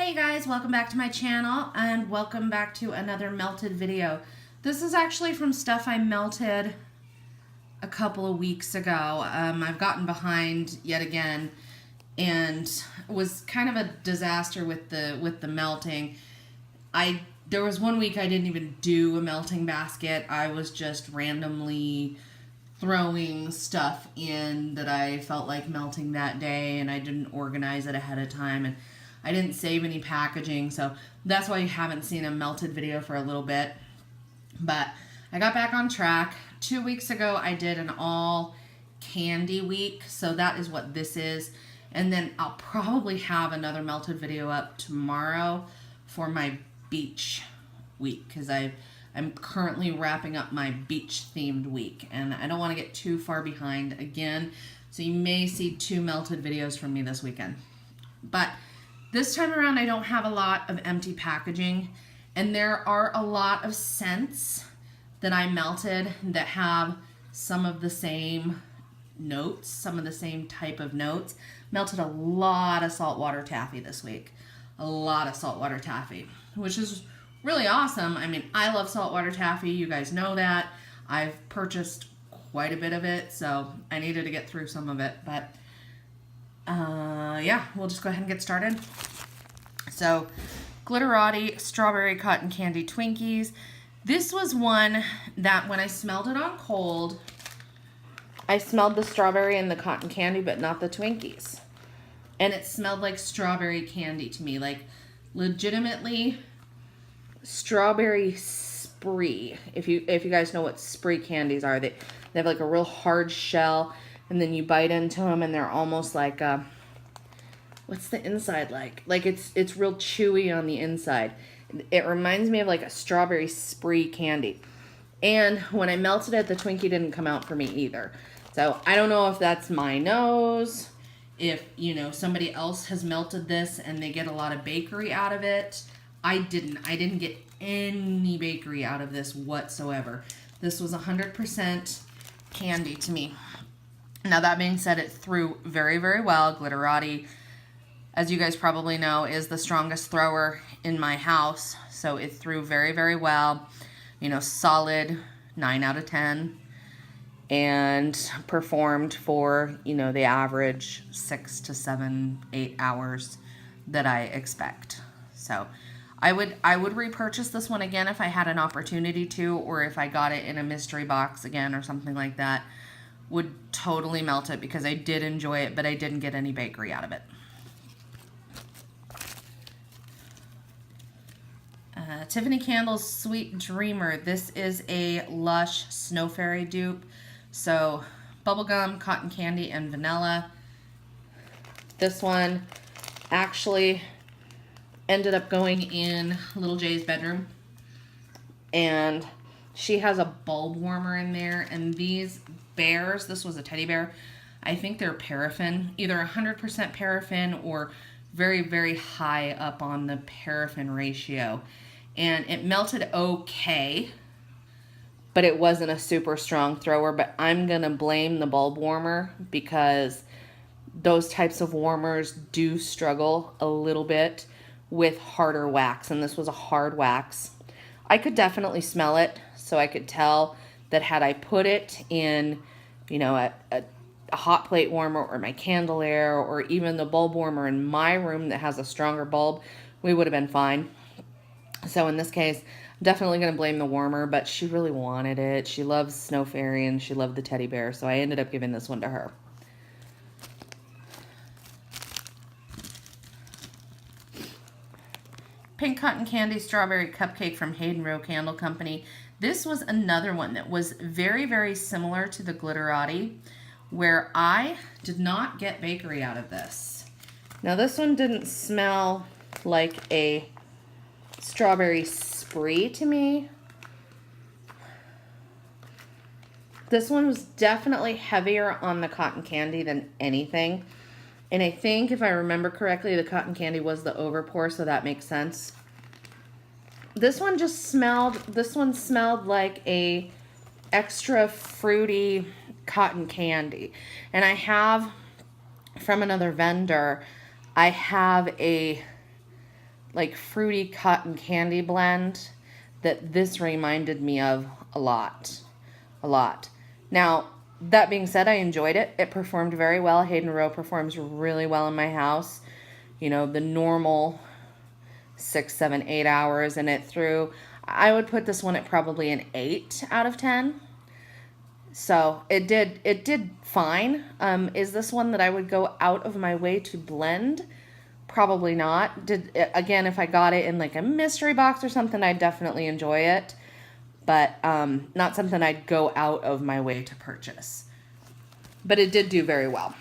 Hey guys, welcome back to my channel and welcome back to another melted video. This is actually from stuff I melted a couple of weeks ago. I've gotten behind yet again and it was kind of a disaster with the melting. There was one week I didn't even do a melting basket. I was just randomly throwing stuff in that I felt like melting that day, and I didn't organize it ahead of time, and I didn't save any packaging, so that's why you haven't seen a melted video for a little bit. But I got back on track. 2 weeks ago I did an all candy week, so that is what this is. And then I'll probably have another melted video up tomorrow for my beach week, because I'm currently wrapping up my beach themed week and I don't want to get too far behind again, so you may see 2 melted videos from me this weekend. But this time around I don't have a lot of empty packaging, and there are a lot of scents that I melted that have some of the same notes, some of the same type of notes. Melted a lot of saltwater taffy this week. A lot of saltwater taffy, which is really awesome. I mean, I love saltwater taffy. You guys know that. I've purchased quite a bit of it, so I needed to get through some of it. But yeah, we'll just go ahead and get started. So, Glitterati Strawberry Cotton Candy Twinkies. This was one that when I smelled it on cold, I smelled the strawberry and the cotton candy, but not the Twinkies. And it smelled like strawberry candy to me, like legitimately strawberry spree. If you guys know what spree candies are, they have like a real hard shell, and then you bite into them and they're almost like what's the inside like? Like it's real chewy on the inside. It reminds me of like a strawberry spree candy. And when I melted it, the Twinkie didn't come out for me either. So I don't know if that's my nose, if somebody else has melted this and they get a lot of bakery out of it. I didn't get any bakery out of this whatsoever. This was 100% candy to me. Now that being said, it threw very, very well. Glitterati, as you guys probably know, is the strongest thrower in my house. So it threw very, very well. Solid 9 out of 10. And performed for, the average 6 to 7, 8 hours that I expect. So I would repurchase this one again if I had an opportunity to, or if I got it in a mystery box again or something like that. Would totally melt it because I did enjoy it, but I didn't get any bakery out of it. Tiffany Candle's Sweet Dreamer. This is a Lush Snow Fairy dupe. So bubblegum, cotton candy, and vanilla. This one actually ended up going in Little Jay's bedroom, and she has a bulb warmer in there, and these bears, this was a teddy bear, I think they're paraffin, either 100% paraffin or very, very high up on the paraffin ratio. And it melted okay, but it wasn't a super strong thrower. But I'm going to blame the bulb warmer, because those types of warmers do struggle a little bit with harder wax, and this was a hard wax. I could definitely smell it, so I could tell that had I put it in, a hot plate warmer or my candle air, or even the bulb warmer in my room that has a stronger bulb, we would have been fine. So in this case, I'm definitely going to blame the warmer, but she really wanted it. She loves Snow Fairy and she loved the teddy bear, so I ended up giving this one to her. Pink Cotton Candy Strawberry Cupcake from Hayden Roe Candle Company. This was another one that was very, very similar to the Glitterati, where I did not get bakery out of this. Now this one didn't smell like a strawberry spree to me. This one was definitely heavier on the cotton candy than anything. And I think, if I remember correctly, the cotton candy was the overpour, so that makes sense. This one smelled like a extra fruity cotton candy. And I have, from another vendor, I have a like fruity cotton candy blend that this reminded me of a lot. A lot. Now, that being said, I enjoyed it. It performed very well. Hayden Roe performs really well in my house. You know, the normal 6, 7, 8 hours in it through. I would put this one at probably an 8 out of 10. So it did fine. Is this one that I would go out of my way to blend? Probably not. Again, if I got it in like a mystery box or something, I'd definitely enjoy it. But not something I'd go out of my way to purchase. But it did do very well.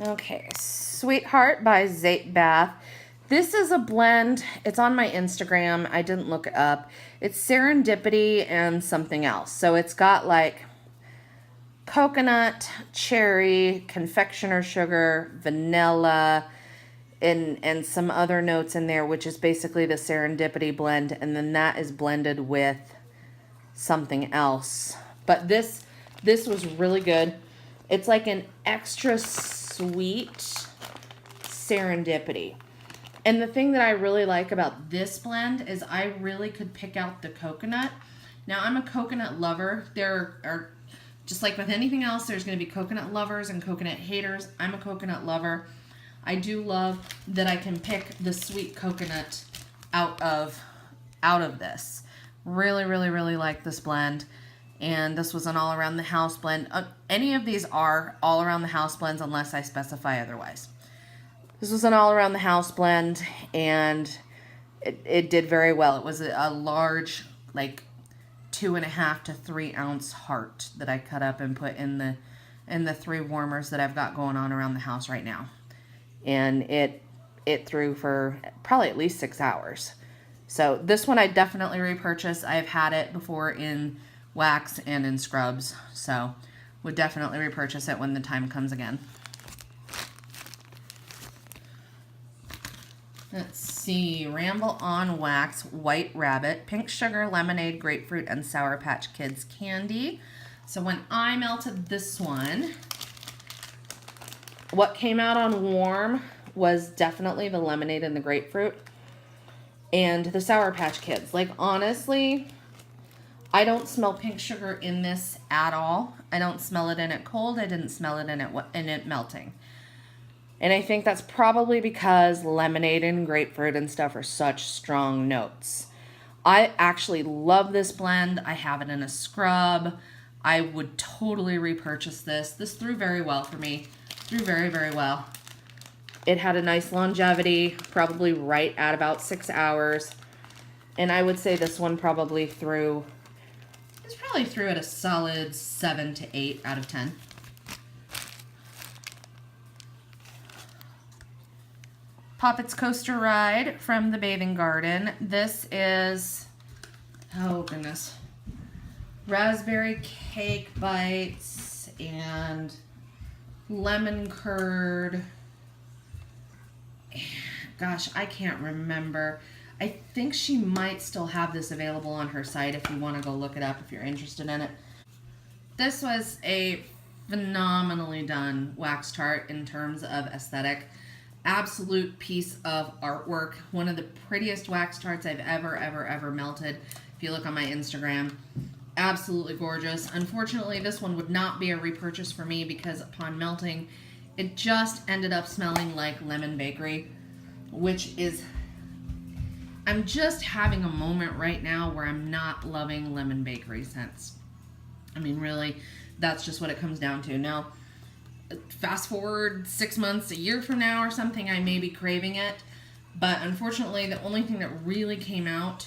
Okay, Sweetheart by Zate Bath. This is a blend. It's on my Instagram. I didn't look it up. It's serendipity and something else. So it's got like coconut, cherry, confectioner sugar, vanilla, and some other notes in there, which is basically the serendipity blend. And then that is blended with something else. But this was really good. It's like an extra sweet serendipity. And the thing that I really like about this blend is I really could pick out the coconut. Now, I'm a coconut lover. There are, just like with anything else, there's going to be coconut lovers and coconut haters. I'm a coconut lover. I do love that I can pick the sweet coconut out of this. Really, really, really like this blend. And this was an all around the house blend. Any of these are all around the house blends unless I specify otherwise. This was an all around the house blend, and it did very well. It was a large, like 2.5 to 3 ounce heart that I cut up and put in the 3 warmers that I've got going on around the house right now. And it threw for probably at least 6 hours. So this one I definitely repurchase. I've had it before in wax and in scrubs, so would definitely repurchase it when the time comes again. Let's see, Ramble on Wax, White Rabbit, Pink Sugar, Lemonade, Grapefruit, and Sour Patch Kids candy. So when I melted this one, what came out on warm was definitely the lemonade and the grapefruit and the Sour Patch Kids. Like, honestly, I don't smell pink sugar in this at all. I don't smell it in it cold. I didn't smell it in it melting. And I think that's probably because lemonade and grapefruit and stuff are such strong notes. I actually love this blend. I have it in a scrub. I would totally repurchase this. This threw very well for me. Threw very, very well. It had a nice longevity, probably right at about 6 hours. And I would say this one probably threw at a solid 7 to 8 out of 10. Poppets Coaster Ride from the Bathing Garden. This is, oh goodness, raspberry cake bites and lemon curd. Gosh, I can't remember. I think she might still have this available on her site if you want to go look it up if you're interested in it. This was a phenomenally done wax tart in terms of aesthetic. Absolute piece of artwork. One of the prettiest wax tarts I've ever melted. If you look on my Instagram, absolutely gorgeous. Unfortunately, this one would not be a repurchase for me because upon melting, it just ended up smelling like lemon bakery, which is, I'm just having a moment right now where I'm not loving lemon bakery scents. I mean, really, that's just what it comes down to. Now, fast forward 6 months, a year from now or something, I may be craving it. But unfortunately, the only thing that really came out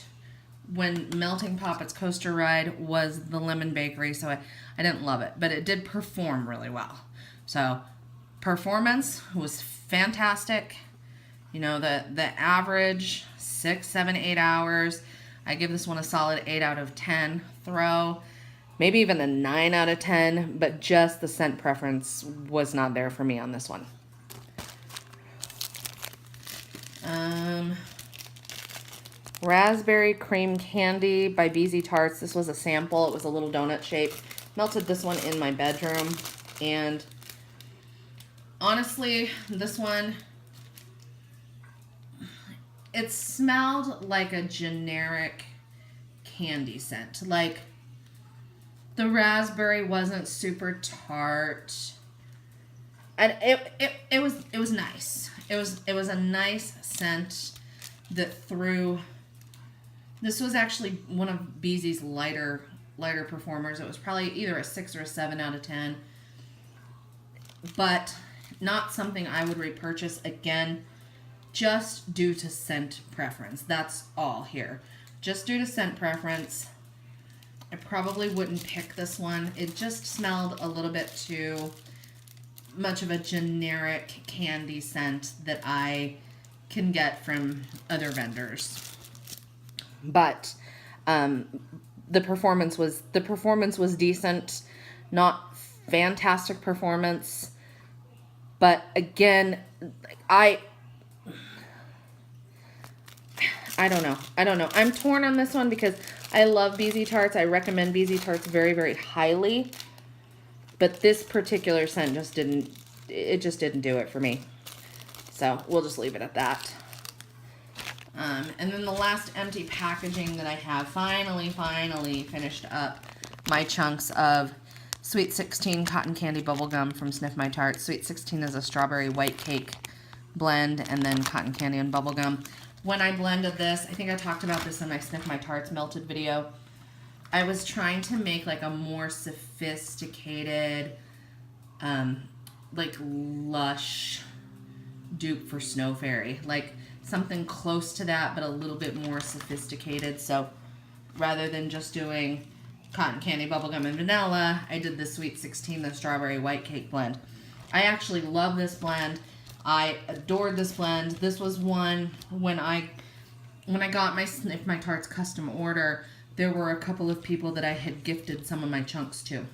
when melting Poppets Coaster Ride was the lemon bakery, so I didn't love it. But it did perform really well. So, performance was fantastic. You know, the average 6, 7, 8 hours. I give this one a solid 8 out of 10 throw. Maybe even a 9 out of 10, but just the scent preference was not there for me on this one. Raspberry Cream Candy by BZ Tarts. This was a sample. It was a little donut shape. Melted this one in my bedroom. And honestly, this one, it smelled like a generic candy scent. Like, the raspberry wasn't super tart. And it was nice. It was a nice scent that threw. This was actually one of Beezy's lighter performers. It was probably either a 6 or a 7 out of 10. But not something I would repurchase again, just due to scent preference. That's all here. Just due to scent preference, I probably wouldn't pick this one. It just smelled a little bit too much of a generic candy scent that I can get from other vendors. But the performance was decent, not fantastic performance. But again, I don't know. I'm torn on this one because I love BZ Tarts. I recommend BZ Tarts very, very highly. But this particular scent just didn't do it for me. So we'll just leave it at that. And then the last empty packaging that I have finally finished up my chunks of Sweet 16 cotton candy bubble gum from Sniff My Tarts. Sweet 16 is a strawberry white cake blend, and then cotton candy and bubble gum. When I blended this, I think I talked about this in my Sniff My Tarts melted video. I was trying to make like a more sophisticated, like lush dupe for Snow Fairy. Like something close to that, but a little bit more sophisticated. So rather than just doing cotton candy, bubblegum, and vanilla, I did the Sweet 16, the strawberry white cake blend. I actually love this blend. I adored this blend. This was one when I got my Sniff My Tarts custom order, there were a couple of people that I had gifted some of my chunks to.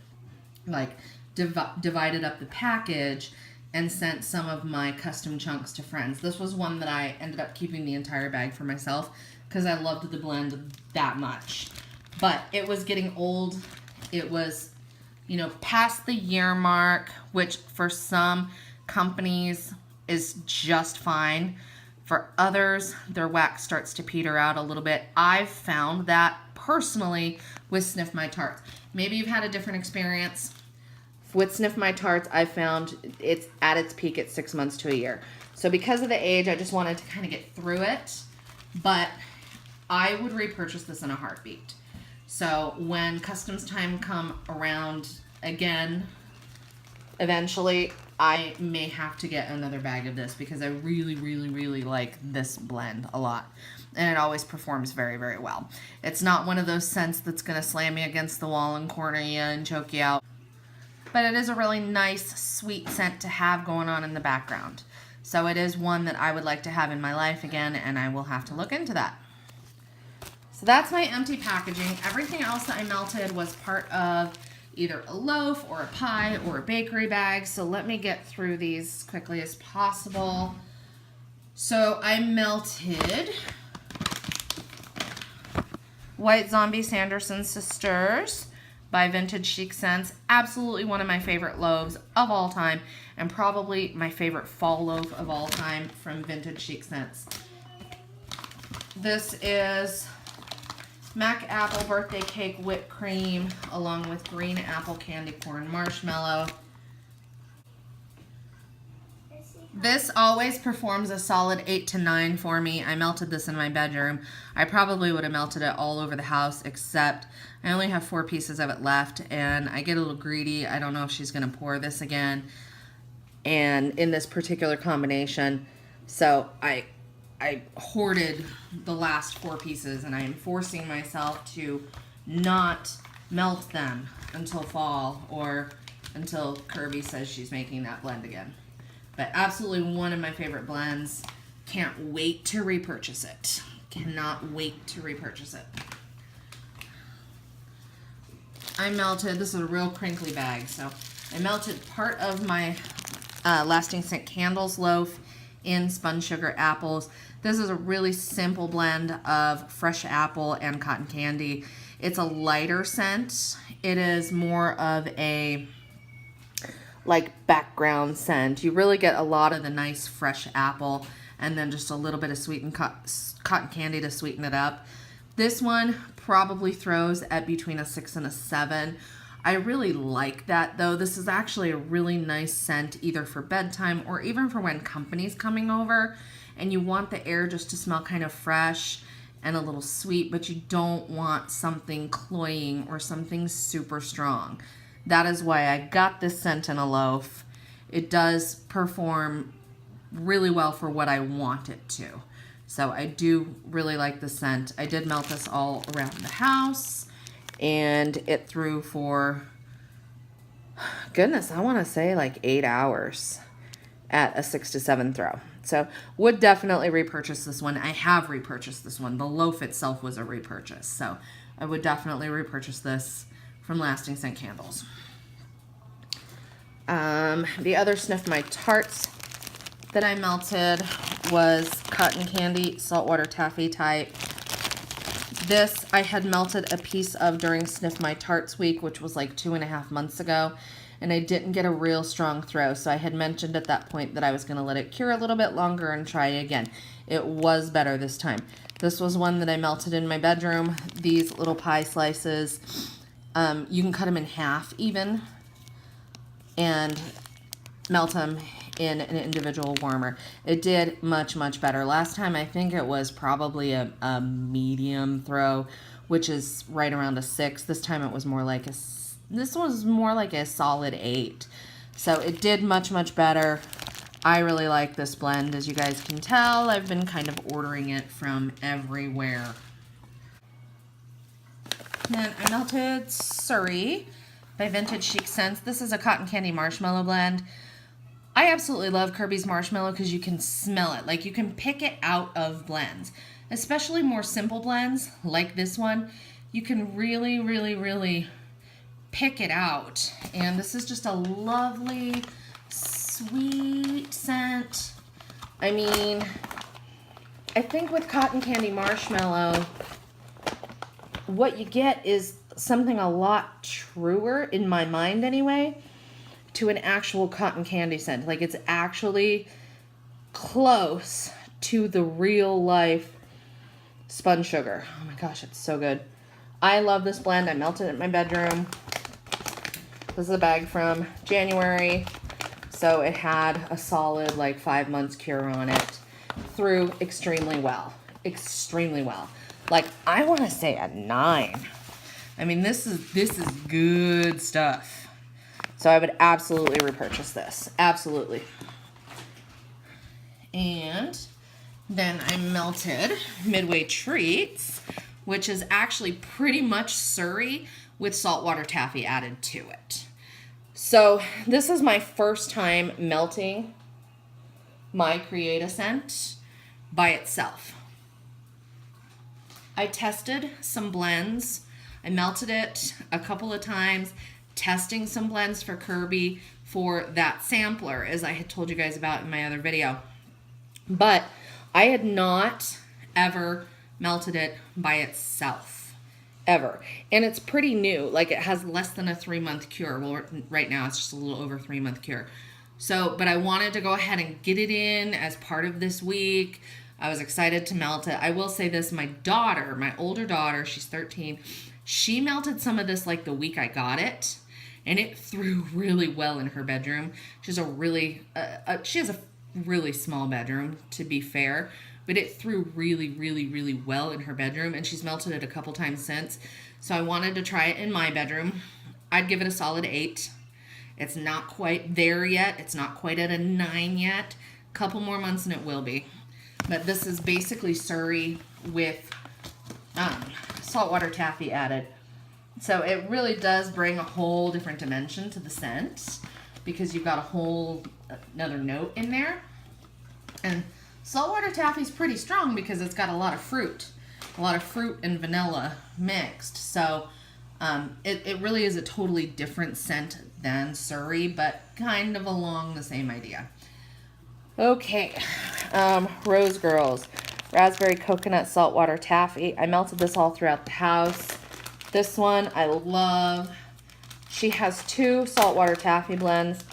Like, divided up the package and sent some of my custom chunks to friends. This was one that I ended up keeping the entire bag for myself because I loved the blend that much. But it was getting old. It was, you know, past the year mark, which for some companies is just fine. For others, their wax starts to peter out a little bit. I've found that personally with Sniff My Tarts. Maybe you've had a different experience. With Sniff My Tarts, I found it's at its peak at 6 months to a year. So because of the age, I just wanted to kind of get through it. But I would repurchase this in a heartbeat. So when customs time come around again, eventually, I may have to get another bag of this because I really, really, really like this blend a lot. And it always performs very, very well. It's not one of those scents that's going to slam you against the wall and corner you and choke you out. But it is a really nice, sweet scent to have going on in the background. So it is one that I would like to have in my life again, and I will have to look into that. So that's my empty packaging. Everything else that I melted was part of either a loaf or a pie or a bakery bag. So let me get through these as quickly as possible. So I melted White Zombie Sanderson Sisters by Vintage Chic Scents. Absolutely one of my favorite loaves of all time, and probably my favorite fall loaf of all time from Vintage Chic Scents. This is Mac Apple Birthday Cake Whipped Cream along with green apple candy corn marshmallow. This always performs a solid 8 to 9 for me. I melted this in my bedroom. I probably would have melted it all over the house, except I only have 4 pieces of it left, and I get a little greedy. I don't know if she's going to pour this again, and in this particular combination. So I hoarded the last 4 pieces, and I am forcing myself to not melt them until fall or until Kirby says she's making that blend again. But absolutely one of my favorite blends. Can't wait to repurchase it. Cannot wait to repurchase it. I melted, this is a real crinkly bag, so I melted part of my Lasting Scent Candles loaf in spun sugar apples. This is a really simple blend of fresh apple and cotton candy. It's a lighter scent. It is more of a like background scent. You really get a lot of the nice fresh apple and then just a little bit of sweetened cotton candy to sweeten it up. This one probably throws at between a 6 and a 7. I really like that though. This is actually a really nice scent either for bedtime or even for when company's coming over and you want the air just to smell kind of fresh and a little sweet, but you don't want something cloying or something super strong. That is why I got this scent in a loaf. It does perform really well for what I want it to. So I do really like the scent. I did melt this all around the house and it threw for, goodness, I want to say like 8 hours at a 6 to 7 throw. So would definitely repurchase this one. I have repurchased this one. The loaf itself was a repurchase. So I would definitely repurchase this from Lasting Scent Candles. The other Sniff My Tarts that I melted was cotton candy, saltwater taffy type. This I had melted a piece of during Sniff My Tarts week, which was like 2.5 months ago, and I didn't get a real strong throw. So I had mentioned at that point that I was going to let it cure a little bit longer and try again. It was better this time. This was one that I melted in my bedroom. These little pie slices, you can cut them in half even and melt them in an individual warmer. It did much, much better. Last time I think it was probably a medium throw, which is right around a 6. This time it was more like this was more like a solid 8. So it did much, much better. I really like this blend. As you guys can tell, I've been kind of ordering it from everywhere. Then I melted Surrey by Vintage Chic Scents. This is a cotton candy marshmallow blend. I absolutely love Kirby's marshmallow because you can smell it. Like you can pick it out of blends, especially more simple blends like this one. You can really, really, really pick it out. And this is just a lovely, sweet scent. I mean, I think with cotton candy marshmallow, what you get is something a lot truer, in my mind anyway, to an actual cotton candy scent. Like it's actually close to the real life spun sugar. Oh my gosh, it's so good. I love this blend. I melted it in my bedroom. This is a bag from January. So it had a solid like 5 months cure on it. Through extremely well. Extremely well. Like I want to say a 9. I mean, this is good stuff. So I would absolutely repurchase this. Absolutely. And then I melted Midway Treats, which is actually pretty much Surrey with saltwater taffy added to it. So this is my first time melting my Create a Scent by itself. I tested some blends. I melted it a couple of times, testing some blends for Kirby for that sampler, as I had told you guys about in my other video. But I had not ever melted it by itself, ever. And it's pretty new. Like it has less than a 3-month cure. Well, right now it's just a little over 3-month cure. So, but I wanted to go ahead and get it in as part of this week. I was excited to melt it. I will say this, my daughter, my older daughter, she's 13, she melted some of this like the week I got it. And it threw really well in her bedroom. She has a really small bedroom, to be fair, but it threw really, really, really well in her bedroom, and she's melted it a couple times since. So I wanted to try it in my bedroom. I'd give it a solid 8. It's not quite there yet. It's not quite at a 9 yet. A couple more months and it will be. But this is basically Surrey with saltwater taffy added. So it really does bring a whole different dimension to the scent because you've got a whole another note in there. And saltwater taffy is pretty strong because it's got a lot of fruit and vanilla mixed. So it really is a totally different scent than Surrey, but kind of along the same idea. Okay, Rose Girls, raspberry coconut saltwater taffy. I melted this all throughout the house. This one I love. She has 2 saltwater taffy blends.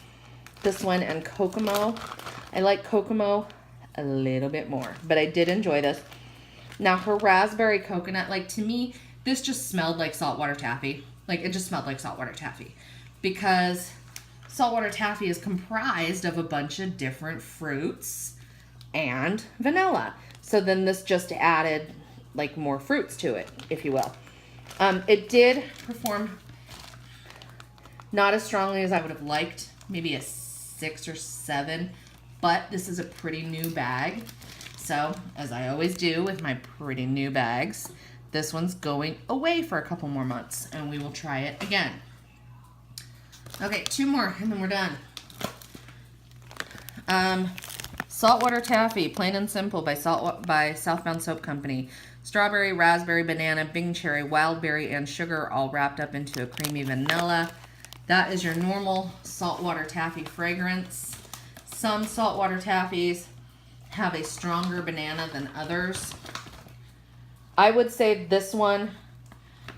this one and Kokomo. I like Kokomo a little bit more, but I did enjoy this. Now her raspberry coconut, like to me, this just smelled like saltwater taffy. Like it just smelled like saltwater taffy because saltwater taffy is comprised of a bunch of different fruits and vanilla. So then this just added like more fruits to it, if you will. It did perform not as strongly as I would have liked, maybe a 6 or 7, but this is a pretty new bag. So, as I always do with my pretty new bags, this one's going away for a couple more months, and we will try it again. Okay, 2 more, and then we're done. Saltwater Taffy, Plain and Simple by Southbound Soap Company. Strawberry, raspberry, banana, Bing cherry, wild berry, and sugar all wrapped up into a creamy vanilla. That is your normal saltwater taffy fragrance. Some saltwater taffies have a stronger banana than others. I would say this one,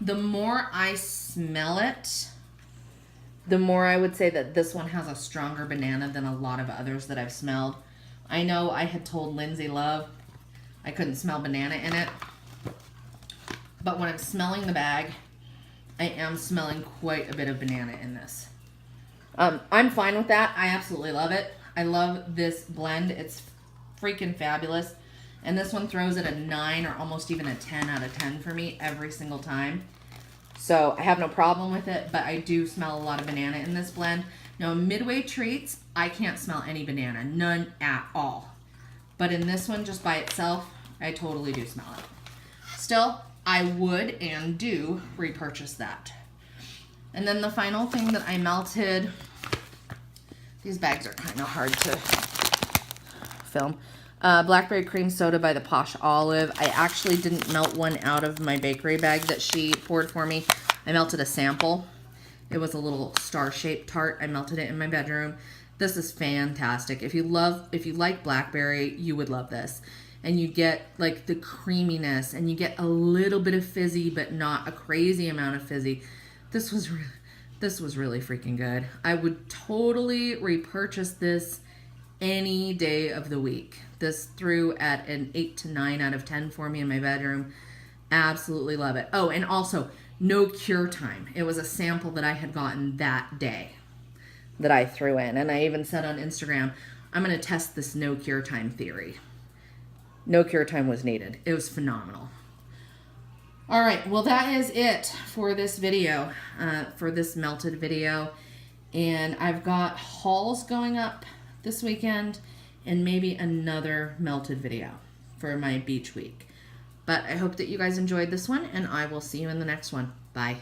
the more I smell it, the more I would say that this one has a stronger banana than a lot of others that I've smelled. I know I had told Lindsay Love I couldn't smell banana in it, but when I'm smelling the bag, I am smelling quite a bit of banana in this. I'm fine with that. I absolutely love it. I love this blend. It's freaking fabulous. And this one throws it a 9 or almost even a 10 out of 10 for me every single time. So I have no problem with it, but I do smell a lot of banana in this blend. Now, Midway Treats, I can't smell any banana, none at all. But in this one, just by itself, I totally do smell it. Still, I would and do repurchase that. And then the final thing that I melted, these bags are kind of hard to film. Blackberry cream soda by the Posh Olive. I actually didn't melt one out of my bakery bag that she poured for me. I melted a sample. It was a little star-shaped tart. I melted it in my bedroom. This is fantastic. If you like blackberry, you would love this. And you get like the creaminess, and you get a little bit of fizzy, but not a crazy amount of fizzy. This was really freaking good. I would totally repurchase this any day of the week. This threw at an 8 to 9 out of 10 for me in my bedroom. Absolutely love it. Oh, and also no cure time. It was a sample that I had gotten that day that I threw in. And I even said on Instagram, I'm going to test this no cure time theory. No cure time was needed. It was phenomenal. All right, well, that is it for this video, for this melted video. And I've got hauls going up this weekend and maybe another melted video for my beach week. But I hope that you guys enjoyed this one, and I will see you in the next one. Bye.